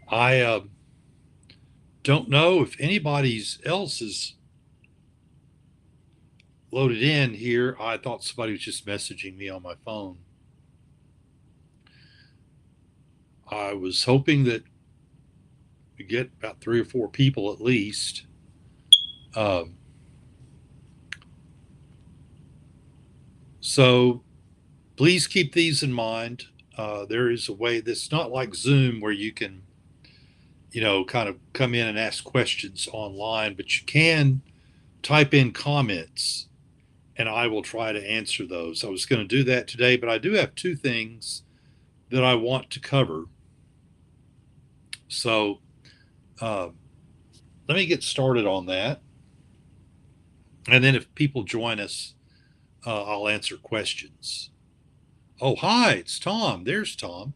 I don't know if anybody's else is loaded in here. I thought somebody was just messaging me on my phone. I was hoping that we get about three or four people at least. Um, so please keep these in mind. There is a way that's not like Zoom where you can, kind of come in and ask questions online, but you can type in comments and I will try to answer those. I was going to do that today, but I do have two things that I want to cover. So uh, let me get started on that. And then if people join us, I'll answer questions. Oh, hi, it's Tom. There's Tom.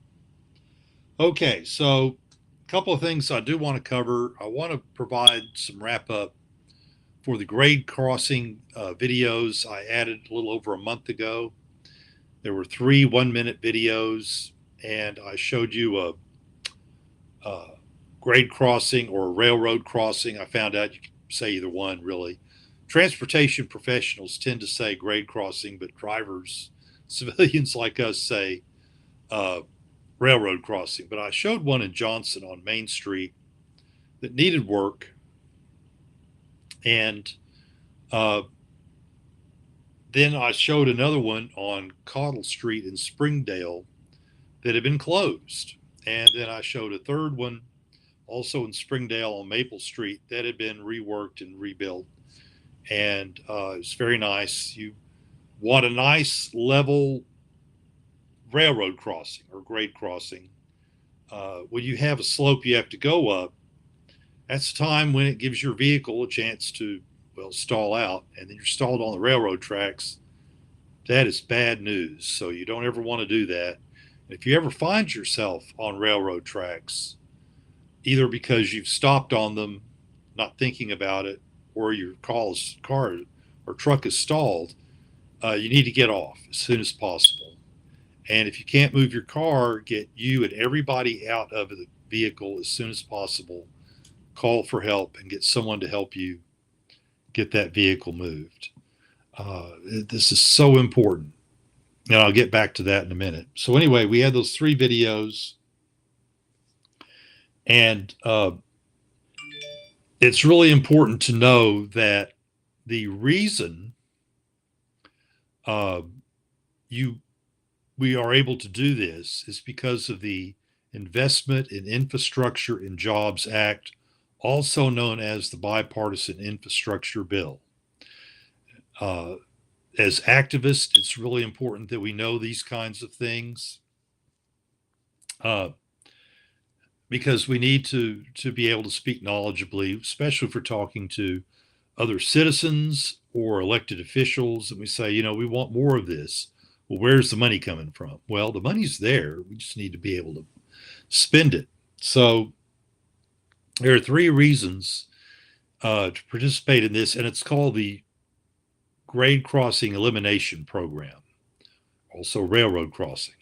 Okay, so a couple of things I do want to cover. I want to provide some wrap up for the grade crossing videos I added a little over a month ago. There were three 1 minute videos, and I showed you a grade crossing or a railroad crossing. I found out you can say either one, really. Transportation professionals tend to say grade crossing, but drivers, civilians like us, say uh, railroad crossing. But I showed one in Johnson on Main Street that needed work, and uh, then I showed another one on Caudle Street in Springdale that had been closed. And then I showed a third one also in Springdale on Maple Street that had been reworked and rebuilt. And it's very nice. You want a nice level railroad crossing or grade crossing. When you have a slope you have to go up, that's the time when it gives your vehicle a chance to, well, stall out. And then you're stalled on the railroad tracks. That is bad news. So you don't ever want to do that. If you ever find yourself on railroad tracks, either because you've stopped on them, not thinking about it, or your car or truck is stalled, you need to get off as soon as possible. And if you can't move your car, get you and everybody out of the vehicle as soon as possible. Call for help and get someone to help you get that vehicle moved. This is so important. And I'll get back to that in a minute. So, anyway, we had those three videos, and it's really important to know that the reason uh, you we are able to do this is because of the Investment in Infrastructure and Jobs Act, also known as the Bipartisan Infrastructure Bill. Uh, as activists, it's really important that we know these kinds of things uh, because we need to be able to speak knowledgeably, especially if we're talking to other citizens or elected officials, and we say, we want more of this. Well, where's the money coming from? Well, the money's there. We just need to be able to spend it. So there are three reasons to participate in this, and it's called the Grade Crossing Elimination Program, also railroad crossing.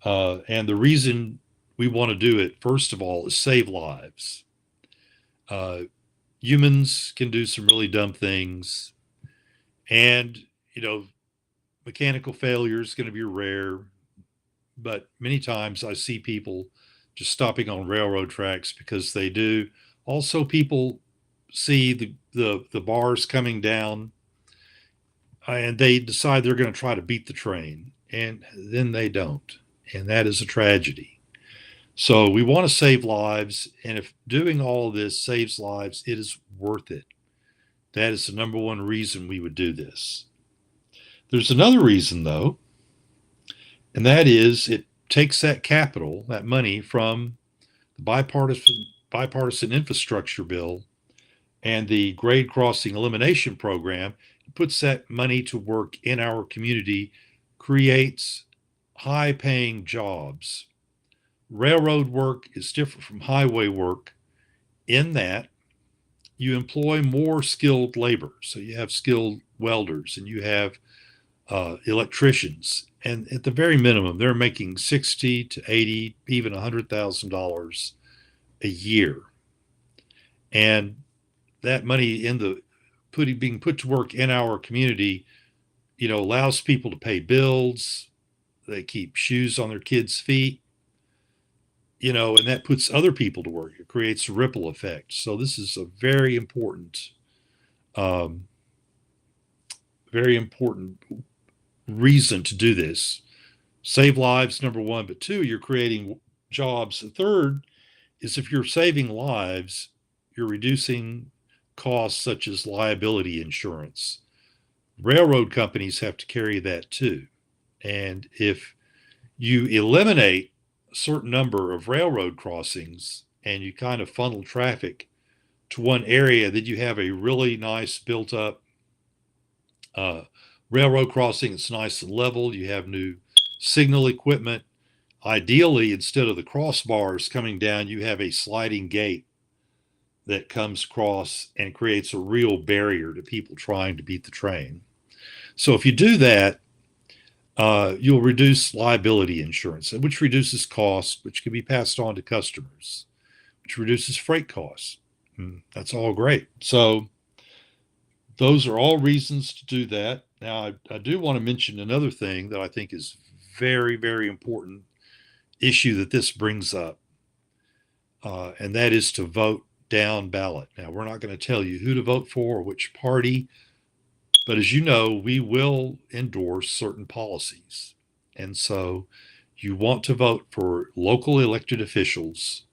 And the reason we want to do it, first of all, is save lives. Uh, Humans can do some really dumb things, and mechanical failure is going to be rare, but many times I see people just stopping on railroad tracks because they do. Also, people see the bars coming down and they decide they're going to try to beat the train, and then they don't. And that is a tragedy. So we want to save lives. And if doing all of this saves lives, it is worth it. That is the number one reason we would do this. There's another reason, though, and that is it takes that capital, that money from the bipartisan infrastructure bill and the grade crossing elimination program. It puts that money to work in our community, creates high paying jobs. Railroad work is different from highway work in that you employ more skilled labor. So you have skilled welders and you have electricians, and at the very minimum, they're making 60 to 80, even $100,000 a year. And that money being put to work in our community, allows people to pay bills. They keep shoes on their kids' feet, and that puts other people to work. It creates a ripple effect. So this is a um, very important reason to do this. Save lives, number one, but two, you're creating jobs. The third is if you're saving lives, you're reducing costs such as liability insurance. Railroad companies have to carry that too. And if you eliminate a certain number of railroad crossings and you kind of funnel traffic to one area, then you have a really nice built up railroad crossing. It's nice and level. You have new signal equipment. Ideally, instead of the crossbars coming down, you have a sliding gate that comes across and creates a real barrier to people trying to beat the train. So if you do that, you'll reduce liability insurance, which reduces costs, which can be passed on to customers, which reduces freight costs. That's all great. So those are all reasons to do that. Now, I do want to mention another thing that I think is very, very important issue that this brings up, and that is to vote down ballot. Now, we're not going to tell you who to vote for or which party, but as you know, we will endorse certain policies. And so you want to vote for local elected officials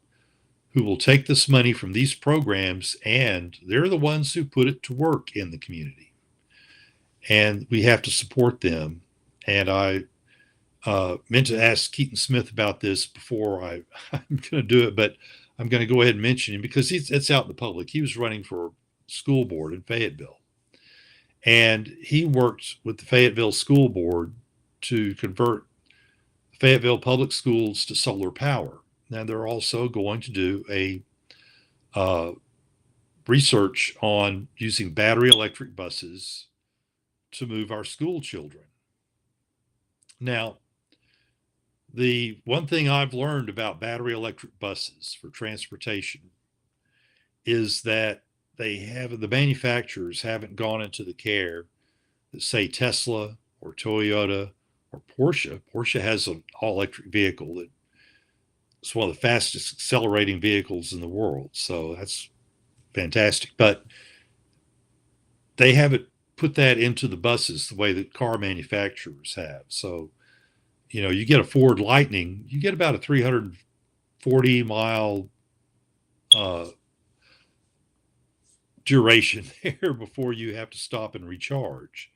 who will take this money from these programs, and they're the ones who put it to work in the community. And we have to support them. And I meant to ask Keaton Smith about this before I'm going to do it, but I'm going to go ahead and mention him because it's out in the public. He was running for school board in Fayetteville. And he worked with the Fayetteville School Board to convert Fayetteville Public Schools to solar power. Now, they're also going to do a research on using battery electric buses to move our school children. Now, the one thing I've learned about battery electric buses for transportation is that the manufacturers haven't gone into the care that, say, Tesla or Toyota or Porsche. Porsche has an all-electric vehicle that is one of the fastest accelerating vehicles in the world. So that's fantastic. But they haven't put that into the buses the way that car manufacturers have. So, you get a Ford Lightning, you get about a 340-mile duration there before you have to stop and recharge.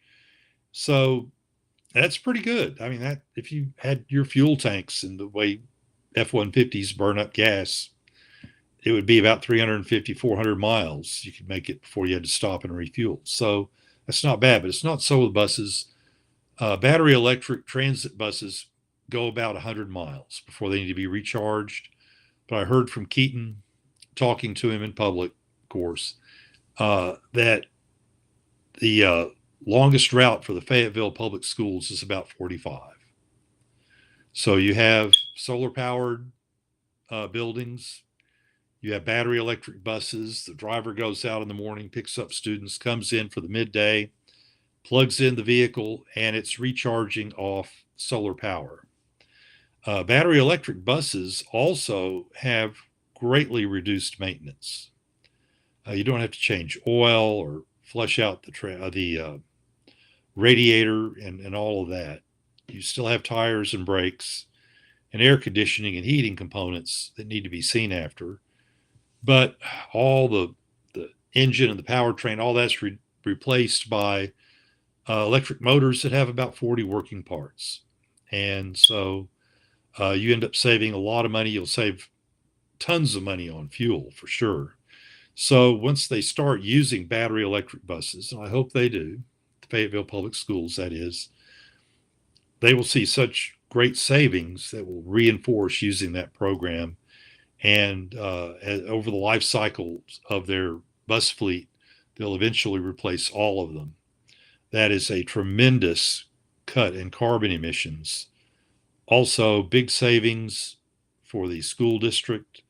So that's pretty good. I mean, that if you had your fuel tanks and the way F-150s burn up gas, it would be about 350, 400 miles you could make it before you had to stop and refuel. So that's not bad, but it's not so with buses. Battery electric transit buses go about 100 miles before they need to be recharged. But I heard from Keaton, talking to him in public, of course, that the longest route for the Fayetteville Public Schools is about 45. So you have solar powered buildings, you have battery electric buses. The driver goes out in the morning, picks up students, comes in for the midday, plugs in the vehicle, and it's recharging off solar power. Battery electric buses also have greatly reduced maintenance. You don't have to change oil or flush out the radiator and all of that. You still have tires and brakes and air conditioning and heating components that need to be seen after. But all the engine and the powertrain, all that's replaced by electric motors that have about 40 working parts. And so you end up saving a lot of money. You'll save tons of money on fuel for sure. So once they start using battery electric buses, and I hope they do, the Fayetteville Public Schools, that is, they will see such great savings that will reinforce using that program. And over the life cycles of their bus fleet, they'll eventually replace all of them. That is a tremendous cut in carbon emissions. Also, big savings for the school district.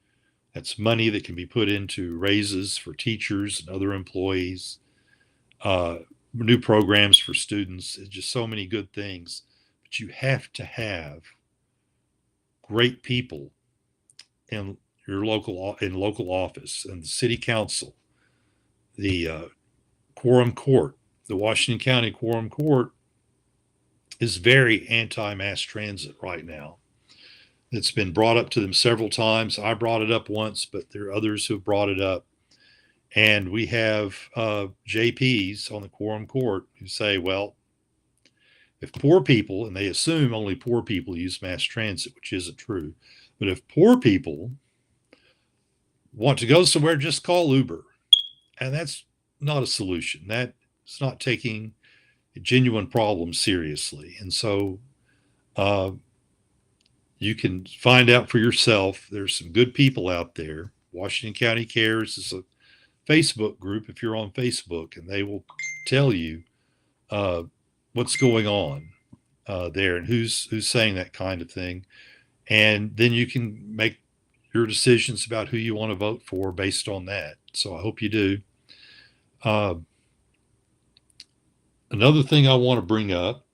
That's money that can be put into raises for teachers and other employees, uh, new programs for students. It's just so many good things. But you have to have great people in your local office and the city council, the quorum court. The Washington County Quorum Court is very anti-mass transit right now. It's been brought up to them several times. I brought it up once, but there are others who have brought it up. And we have JPs on the Quorum Court who say, well, if poor people, and they assume only poor people use mass transit, which isn't true, but if poor people want to go somewhere, just call Uber. And that's not a solution. That's not taking a genuine problem seriously. And so you can find out for yourself. There's some good people out there. Washington County Cares is a Facebook group if you're on Facebook, and they will tell you what's going on there and who's saying that kind of thing. And then you can make your decisions about who you want to vote for based on that. So I hope you do. Another thing I want to bring up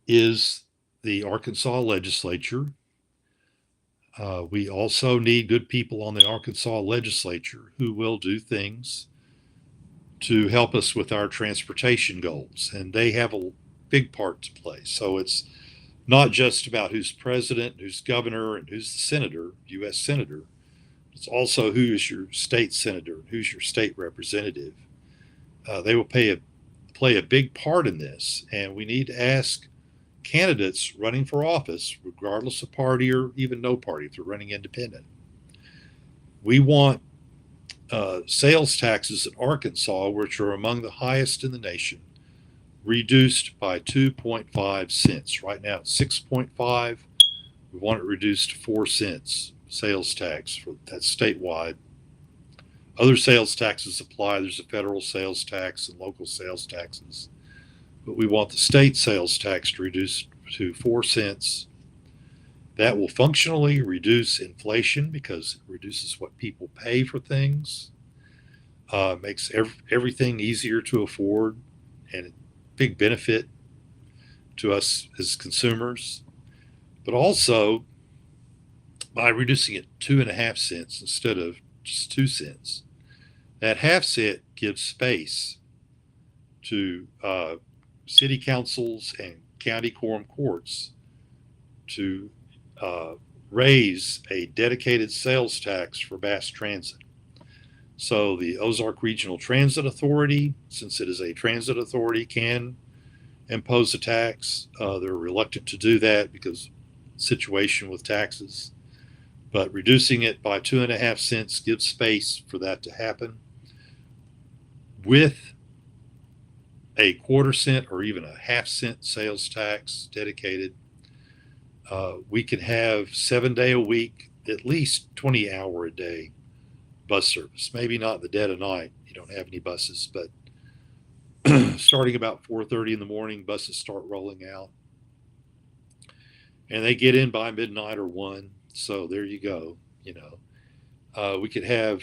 is the Arkansas legislature. We also need good people on the Arkansas legislature who will do things to help us with our transportation goals. And they have a big part to play. So it's not just about who's president, who's governor, and who's the senator, U.S. senator. It's also who is your state senator, who's your state representative. They will play a big part in this. And we need to ask candidates running for office, regardless of party or even no party, if they're running independent. We want sales taxes in Arkansas, which are among the highest in the nation, reduced by 2.5 cents. Right now it's 6.5. We want it reduced to 4 cents sales tax. That's statewide. Other sales taxes apply. There's a federal sales tax and local sales taxes. But we want the state sales tax to reduce to 4 cents. That will functionally reduce inflation because it reduces what people pay for things, makes everything easier to afford, and a big benefit to us as consumers. But also, by reducing it 2.5 cents instead of just 2 cents, that half cent gives space to city councils and county quorum courts to raise a dedicated sales tax for mass transit. So the Ozark Regional Transit Authority, since it is a transit authority, can impose a tax. They're reluctant to do that because of the situation with taxes. But reducing it by 2.5 cents gives space for that to happen. With a 1/4 cent or even a 1/2 cent sales tax dedicated, we can have 7-day a week, at least 20-hour a day bus service. Maybe not in the dead of night. You don't have any buses, but starting about 4:30 in the morning, buses start rolling out. And they get in by midnight or 1. So there you go. We could have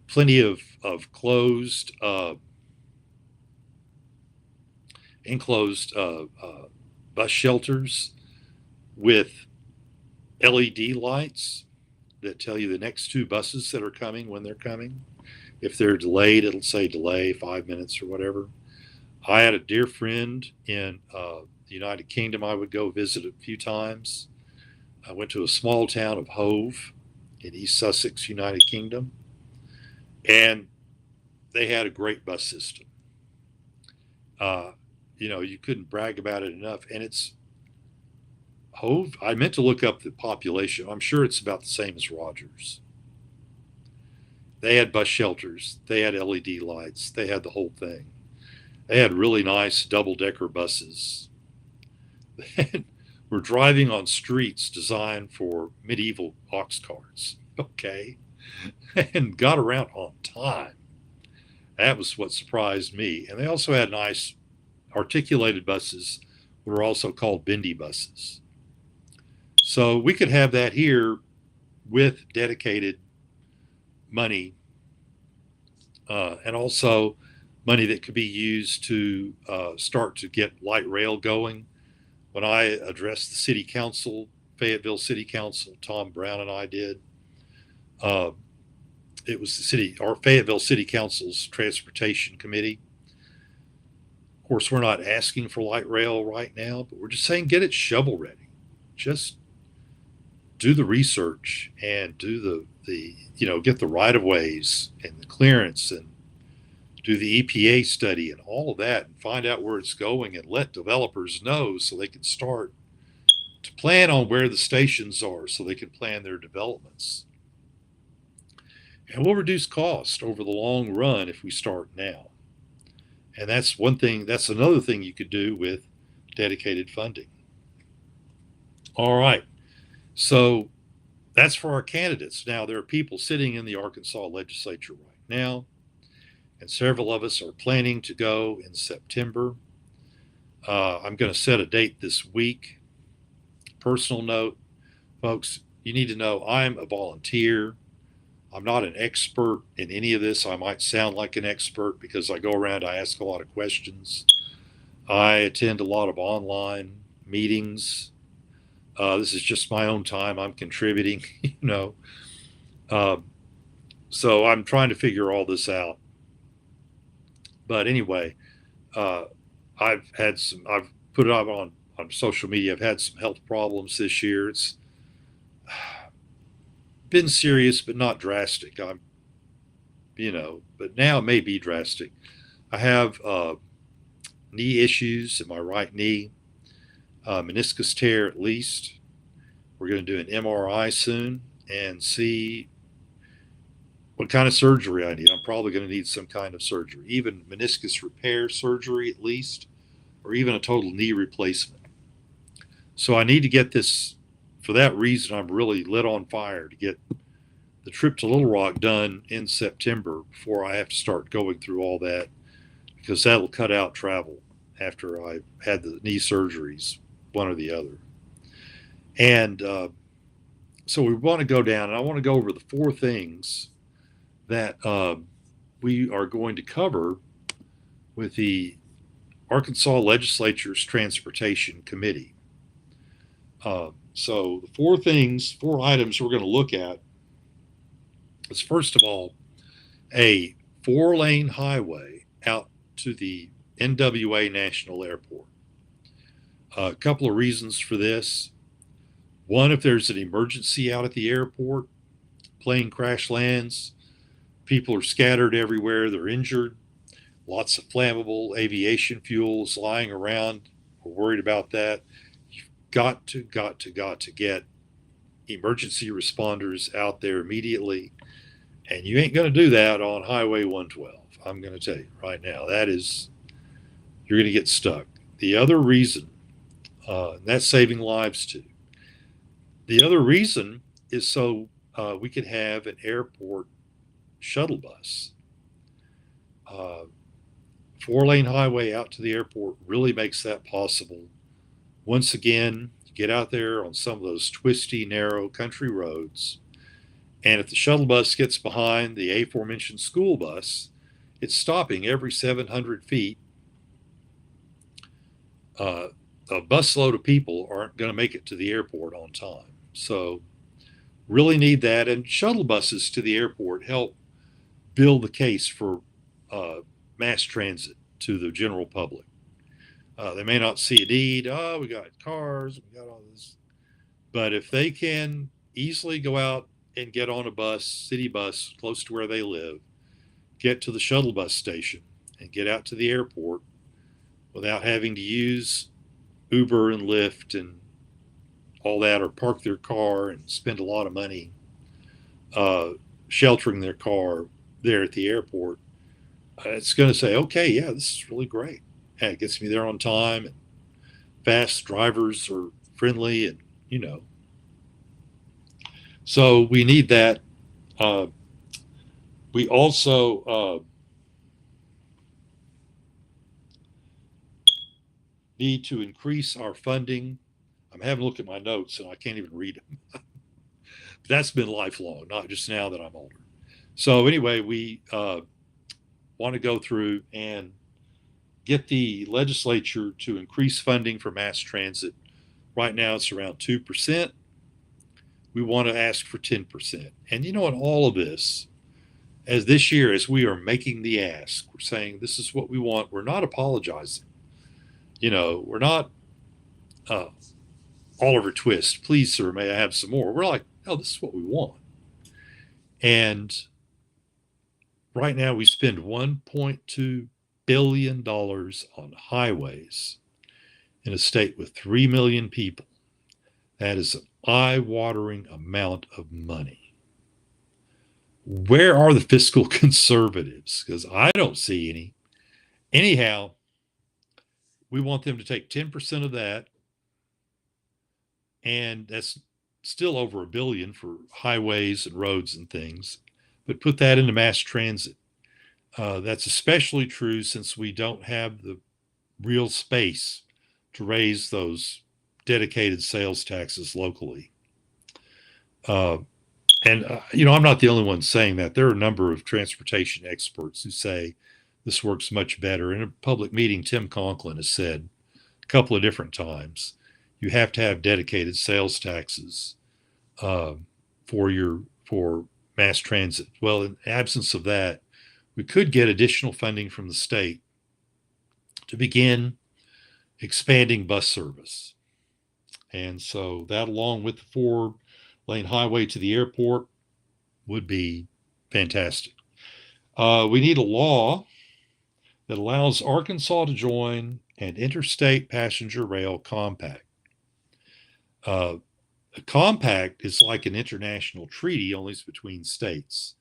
plenty of closed, enclosed bus shelters with LED lights that tell you the next 2 buses that are coming when they're coming. If they're delayed, it'll say delay 5 minutes or whatever. I had a dear friend in the United Kingdom I would go visit a few times. I went to a small town of Hove in East Sussex, United Kingdom, and they had a great bus system. You couldn't brag about it enough. And it's Hove. I meant to look up the population. I'm sure it's about the same as Rogers. They had bus shelters. They had LED lights. They had the whole thing. They had really nice double-decker buses. We're driving on streets designed for medieval ox carts, okay, and got around on time. That was what surprised me. And they also had nice articulated buses that were also called bendy buses. So we could have that here with dedicated money, and also money that could be used to start to get light rail going. When I addressed the city council, Fayetteville City Council, Tom Brown and I did. Uh, it was our Fayetteville City Council's Transportation Committee. Of course, we're not asking for light rail right now, but we're just saying get it shovel ready. Just do the research and do get the right of ways and the clearance and do the EPA study and all of that and find out where it's going and let developers know so they can start to plan on where the stations are so they can plan their developments. And we'll reduce cost over the long run if we start now. And that's another thing you could do with dedicated funding. All right. So that's for our candidates. Now, there are people sitting in the Arkansas legislature right now, and several of us are planning to go in September. I'm going to set a date this week. Personal note, folks, you need to know I'm a volunteer. I'm not an expert in any of this. I might sound like an expert because I go around, I ask a lot of questions. I attend a lot of online meetings. This is just my own time. I'm contributing, So I'm trying to figure all this out. But anyway, I've put it up on social media. I've had some health problems this year. It's been serious, but not drastic. But now it may be drastic. I have knee issues in my right knee, meniscus tear at least. We're going to do an MRI soon and see what kind of surgery I need. I'm probably going to need some kind of surgery, even meniscus repair surgery at least, or even a total knee replacement. So I need to get this. For that reason, I'm really lit on fire to get the trip to Little Rock done in September before I have to start going through all that, because that'll cut out travel after I've had the knee surgeries, one or the other. And so we want to go down, and I want to go over the 4 things that we are going to cover with the Arkansas Legislature's Transportation Committee. So the 4 items we're going to look at is, first of all, a 4-lane highway out to the NWA National Airport. A couple of reasons for this. One, if there's an emergency out at the airport, plane crash lands, people are scattered everywhere, they're injured, lots of flammable aviation fuel is lying around, we're worried about that. Got to get emergency responders out there immediately. And you ain't going to do that on Highway 112. I'm going to tell you right now, you're going to get stuck. The other reason, that's saving lives too. The other reason is so we could have an airport shuttle bus. 4-lane highway out to the airport really makes that possible. Once again, you get out there on some of those twisty, narrow country roads, and if the shuttle bus gets behind the aforementioned school bus, it's stopping every 700 feet. A busload of people aren't going to make it to the airport on time. So really need that. And shuttle buses to the airport help build the case for mass transit to the general public. They may not see a need. Oh, we got cars, we got all this. But if they can easily go out and get on a bus, city bus, close to where they live, get to the shuttle bus station and get out to the airport without having to use Uber and Lyft and all that, or park their car and spend a lot of money sheltering their car there at the airport, it's going to say, okay, yeah, this is really great. And it gets me there on time, and fast drivers are friendly, and so we need that. We also need to increase our funding. I'm having a look at my notes and I can't even read them. That's been lifelong, not just now that I'm older. So anyway, we want to go through and get the legislature to increase funding for mass transit. Right now, it's around 2%. We want to ask for 10%. And in all of this, as this year, as we are making the ask, we're saying this is what we want. We're not apologizing. We're not uh, Oliver Twist. Please, sir, may I have some more? We're like, no, this is what we want. And right now, we spend $1.2 billion on highways in a state with 3 million people. That is an eye-watering amount of money. Where are the fiscal conservatives? Because I don't see any. Anyhow, we want them to take 10% of that, and that's still over $1 billion for highways and roads and things, but put that into mass transit. That's especially true since we don't have the real space to raise those dedicated sales taxes locally. I'm not the only one saying that. There are a number of transportation experts who say this works much better. In a public meeting, Tim Conklin has said a couple of different times, you have to have dedicated sales taxes for mass transit. Well, in absence of that, we could get additional funding from the state to begin expanding bus service. And so that, along with the 4-lane highway to the airport, would be fantastic. We need a law that allows Arkansas to join an interstate passenger rail compact. A compact is like an international treaty, only it's between states.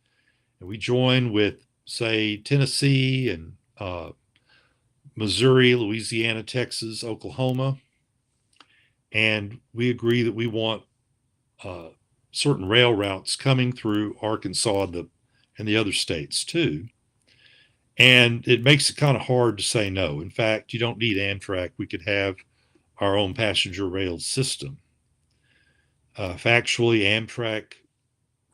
And we join with, say, Tennessee and Missouri, Louisiana, Texas, Oklahoma, and we agree that we want certain rail routes coming through Arkansas and the other states too. And it makes it kind of hard to say no. In fact, you don't need Amtrak. We could have our own passenger rail system. Factually, Amtrak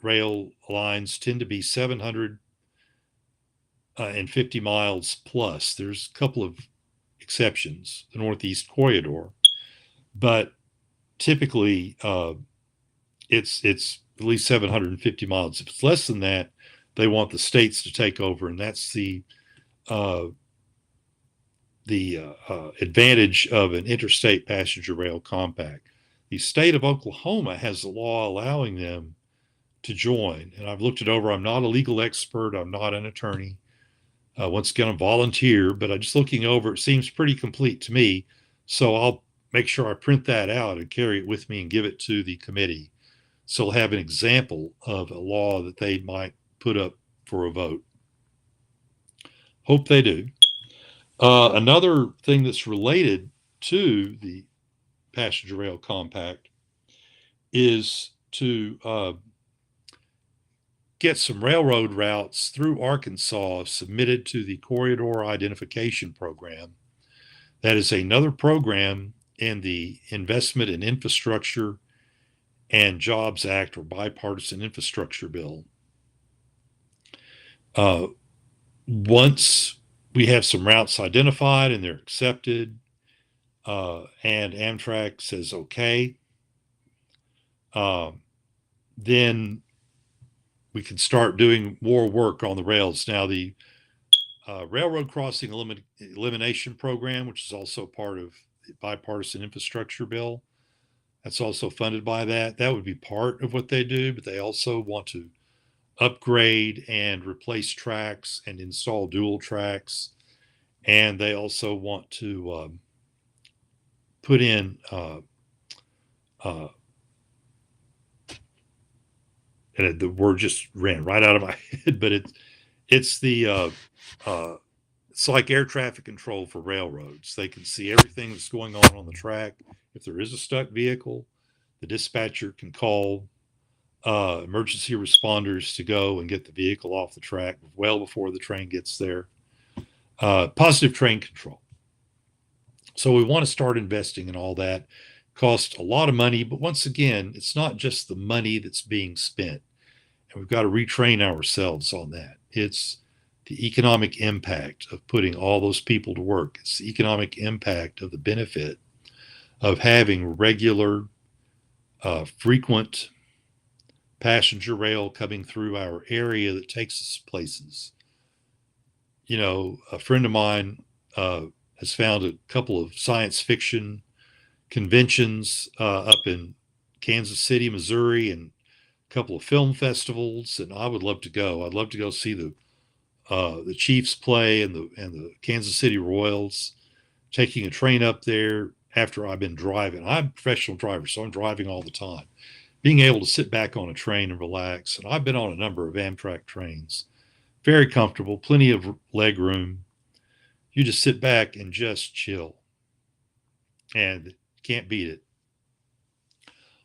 rail lines tend to be 750 miles plus. There's a couple of exceptions, the Northeast Corridor, but typically it's at least 750 miles. If it's less than that, they want the states to take over, and that's the advantage of an interstate passenger rail compact. The state of Oklahoma has a law allowing them to join, and I've looked it over. I'm not a legal expert. I'm not an attorney. Once again, I'm volunteer, but I'm just looking over. It seems pretty complete to me, so I'll make sure I print that out and carry it with me and give it to the committee. So we'll have an example of a law that they might put up for a vote. Hope they do. Another thing that's related to the passenger rail compact is to get some railroad routes through Arkansas submitted to the Corridor Identification Program. That is another program in the Investment in Infrastructure and Jobs Act, or Bipartisan Infrastructure Bill. Once we have some routes identified and they're accepted, and Amtrak says okay, then we can start doing more work on the rails. Now, the Railroad Crossing Elimination Program, which is also part of the Bipartisan Infrastructure Bill, that's also funded by that. That would be part of what they do, but they also want to upgrade and replace tracks and install dual tracks. And they also want to put in and the word just ran right out of my head, but it's like air traffic control for railroads. They can see everything that's going on the track. If there is a stuck vehicle, the dispatcher can call emergency responders to go and get the vehicle off the track well before the train gets there. Positive train control. So we want to start investing in all that. cost a lot of money, but once again, it's not just the money that's being spent. And we've got to retrain ourselves on that. It's the economic impact of putting all those people to work. It's the economic impact of the benefit of having regular, frequent passenger rail coming through our area that takes us places. A friend of mine has found a couple of science fiction conventions up in Kansas City, Missouri, and a couple of film festivals, and I would love to go. I'd love to go see the Chiefs play and the Kansas City Royals. Taking a train up there after I've been driving. I'm a professional driver, so I'm driving all the time. Being able to sit back on a train and relax, and I've been on a number of Amtrak trains. Very comfortable, plenty of leg room. You just sit back and just chill, and can't beat it.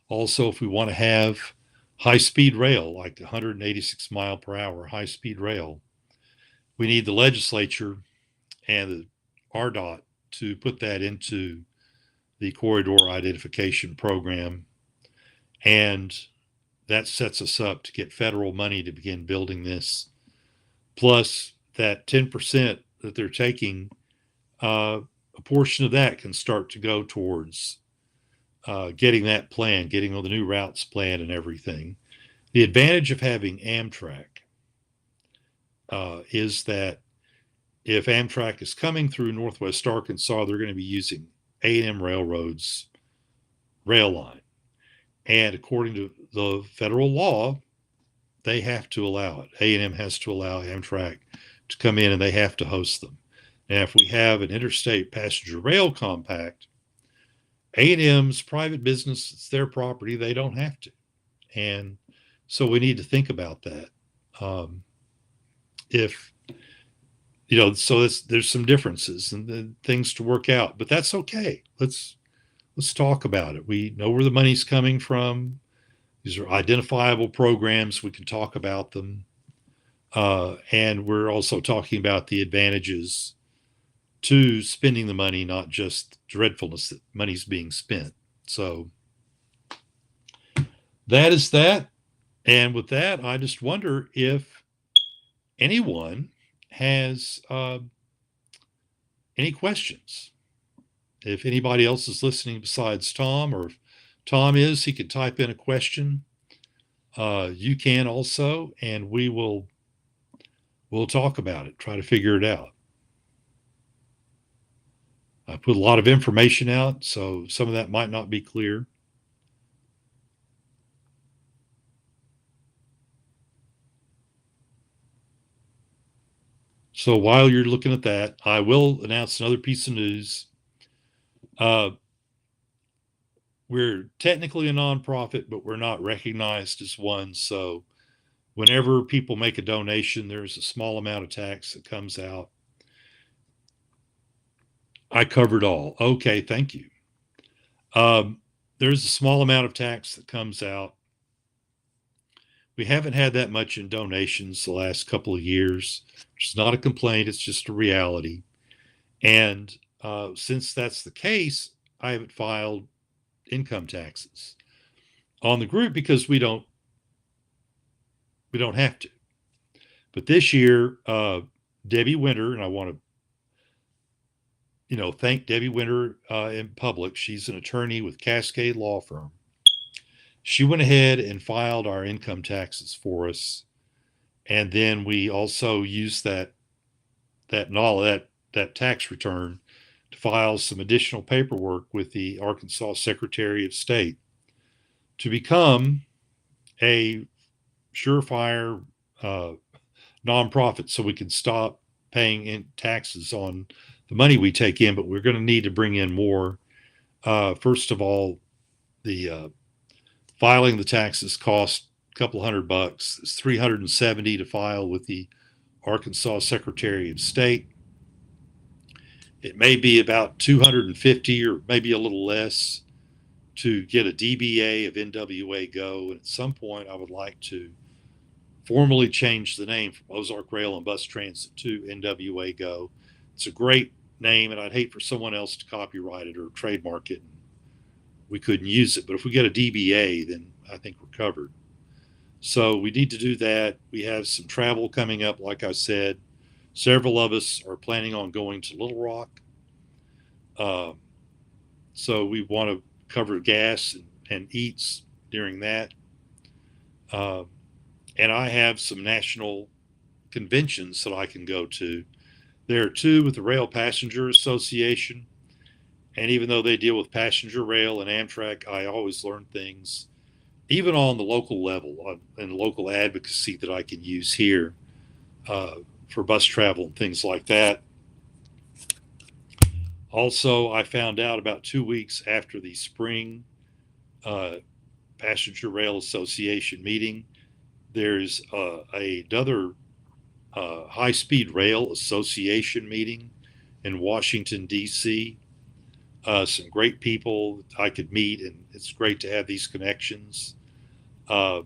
Also, if we want to have high-speed rail, like 186 mile per hour high-speed rail, we need the legislature and the RDOT to put that into the corridor identification program. And that sets us up to get federal money to begin building this. Plus, that 10% that they're taking, a portion of that can start to go towards getting that plan, getting all the new routes planned and everything. The advantage of having Amtrak is that if Amtrak is coming through Northwest Arkansas, they're going to be using A&M Railroad's rail line. And according to the federal law, they have to allow it. A&M has to allow Amtrak to come in, and they have to host them. Now, if we have an interstate passenger rail compact, A&M's private business, it's their property. They don't have to. And so we need to think about that. So there's some differences and things to work out, but that's okay. Let's talk about it. We know where the money's coming from. These are identifiable programs. We can talk about them. And we're also talking about the advantages to spending the money, not just dreadfulness that money's being spent. So that is that. And with that, I just wonder if anyone has any questions. If anybody else is listening besides Tom, or if Tom is, he can type in a question. You can also, and we'll talk about it, try to figure it out. I put a lot of information out, so some of that might not be clear. So while you're looking at that, I will announce another piece of news. We're technically a nonprofit, but we're not recognized as one. So whenever people make a donation, there's a small amount of tax that comes out. I covered all. Okay, thank you. There's a small amount of tax that comes out. We haven't had that much in donations the last couple of years, which is not a complaint. It's just a reality. And since that's the case, I haven't filed income taxes on the group because we don't have to. But this year, Debbie Winter, and I want to thank Debbie Winter in public. She's an attorney with Cascade Law Firm. She went ahead and filed our income taxes for us, and then we also used that tax return to file some additional paperwork with the Arkansas Secretary of State to become a surefire nonprofit, so we can stop paying in taxes on the money we take in. But we're going to need to bring in more. First of all, the filing the taxes cost a couple $100. It's $370 to file with the Arkansas Secretary of State. It may be about $250 or maybe a little less to get a DBA of NWA Go. And at some point, I would like to formally change the name from Ozark Rail and Bus Transit to NWA Go. It's a great name, and I'd hate for someone else to copyright it or trademark it and we couldn't use it. But if we get a DBA, then I think we're covered. So we need to do that. We have some travel coming up, like I said. Several of us are planning on going to Little Rock. Um, so we want to cover gas and eats during that. Um, and I have some national conventions that I can go to. There are two with the Rail Passenger Association. And even though they deal with passenger rail and Amtrak, I always learn things, even on the local level and local advocacy that I can use here uh, for bus travel and things like that. Also, I found out about 2 weeks after the spring uh, Passenger Rail Association meeting, there's another High Speed Rail Association meeting in Washington, D.C. Some great people I could meet, and it's great to have these connections. Uh,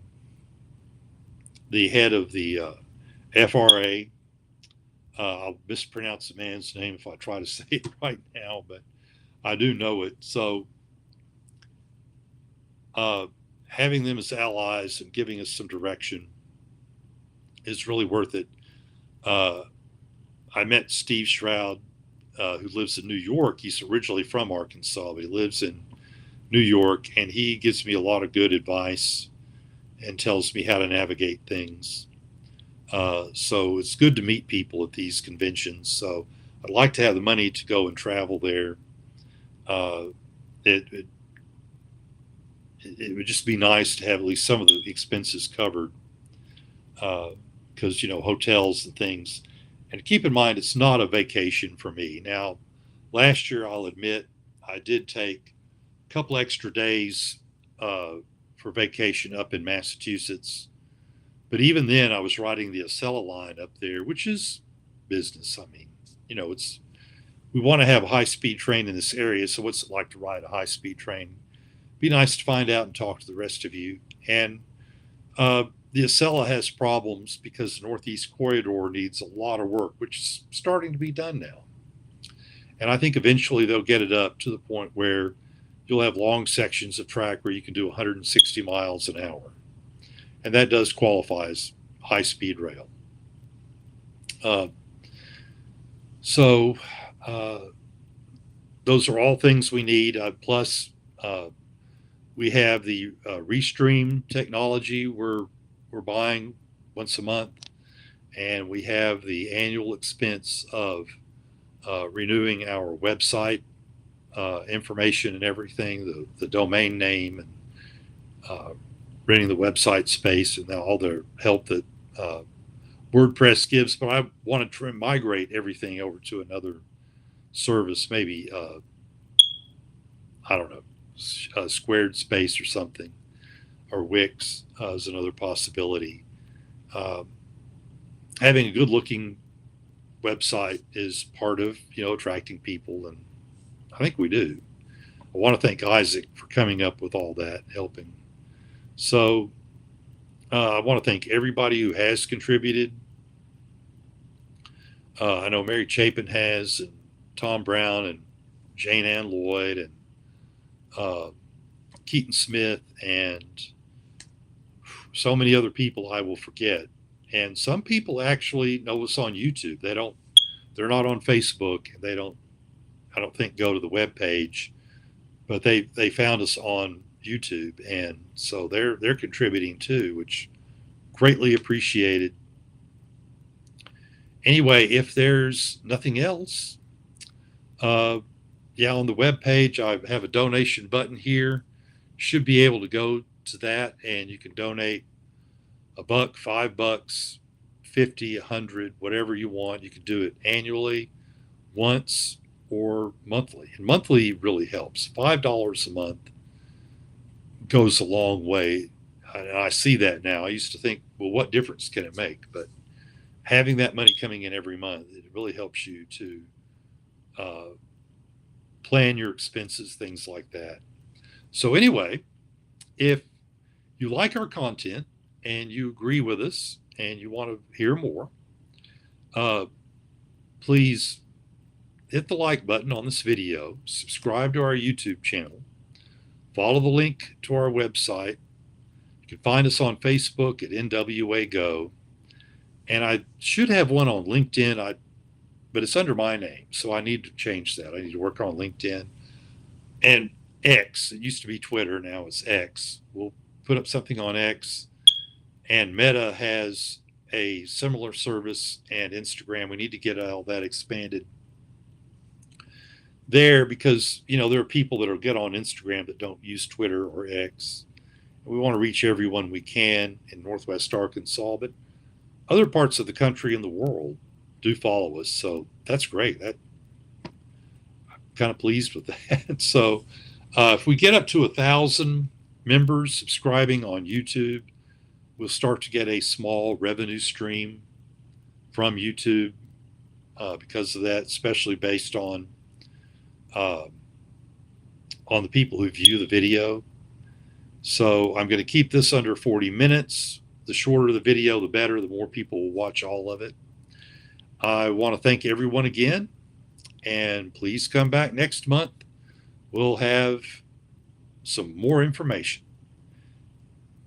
the head of the FRA, I'll mispronounce the man's name if I try to say it right now, but I do know it. So uh, having them as allies and giving us some direction is really worth it. Uh, I met Steve Stroud, who lives in New York. He's originally from Arkansas, but he lives in New York, and he gives me a lot of good advice and tells me how to navigate things. So it's good to meet people at these conventions. So I'd like to have the money to go and travel there. Uh, it, it, it would just be nice to have at least some of the expenses covered because, hotels and things. And keep in mind, it's not a vacation for me. Now, last year, I'll admit, I did take a couple extra days for vacation up in Massachusetts. But even then, I was riding the Acela line up there, which is business. I mean, it's we want to have a high speed train in this area. So, what's it like to ride a high speed train? Be nice to find out and talk to the rest of you. And the Acela has problems because the Northeast Corridor needs a lot of work, which is starting to be done now. And I think eventually they'll get it up to the point where you'll have long sections of track where you can do 160 miles an hour. And that does qualify as high speed rail. Uh, so uh, those are all things we need. Plus, we have the Restream technology we're buying once a month, and we have the annual expense of renewing our website information and everything, the domain name, and renting the website space, and all the help that WordPress gives. But I want to migrate everything over to another service, maybe I don't know, Squared Space or something, or Wix is another possibility. Um, Having a good looking website is part of attracting people, and I think we do. I want to thank Isaac for coming up with all that, helping. So I want to thank everybody who has contributed. I know Mary Chapin has, and Tom Brown, and Jane Ann Lloyd, and uh, Keaton Smith, and so many other people I will forget. And some people actually know us on YouTube. They're not on Facebook. They don't, I don't think, go to the web page, but they found us on YouTube, and so they're contributing too, which greatly appreciated. Anyway, if there's nothing else, yeah, on the web page I have a donation button here. Should be able to go to that, and you can donate $1, $5, 50, 100, whatever you want. You can do it annually, once, or monthly. And monthly really helps. $5 a month goes a long way. I see that now. I used to think, well, what difference can it make? But having that money coming in every month, it really helps you to uh, plan your expenses, things like that. So, anyway, if you like our content and you agree with us and you want to hear more, uh, please hit the like button on this video, subscribe to our YouTube channel, Follow the link to our website. You can find us on Facebook at NWA Go. And I should have one on LinkedIn, but it's under my name. So I need to change that. I need to work on LinkedIn. And X, it used to be Twitter, now it's X. We'll put up something on X. And Meta has a similar service, and Instagram. We need to get all that expanded there because, there are people that will get on Instagram that don't use Twitter or X. We want to reach everyone we can in Northwest Arkansas, but other parts of the country and the world do follow us. So that's great. I'm kind of pleased with that. So if we get up to 1,000 members subscribing on YouTube, we'll start to get a small revenue stream from YouTube because of that, especially based on the people who view the video. So I'm going to keep this under 40 minutes. The shorter the video, the better. The more people will watch all of it. I want to thank everyone again, and please come back next month. We'll have some more information.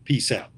Peace out.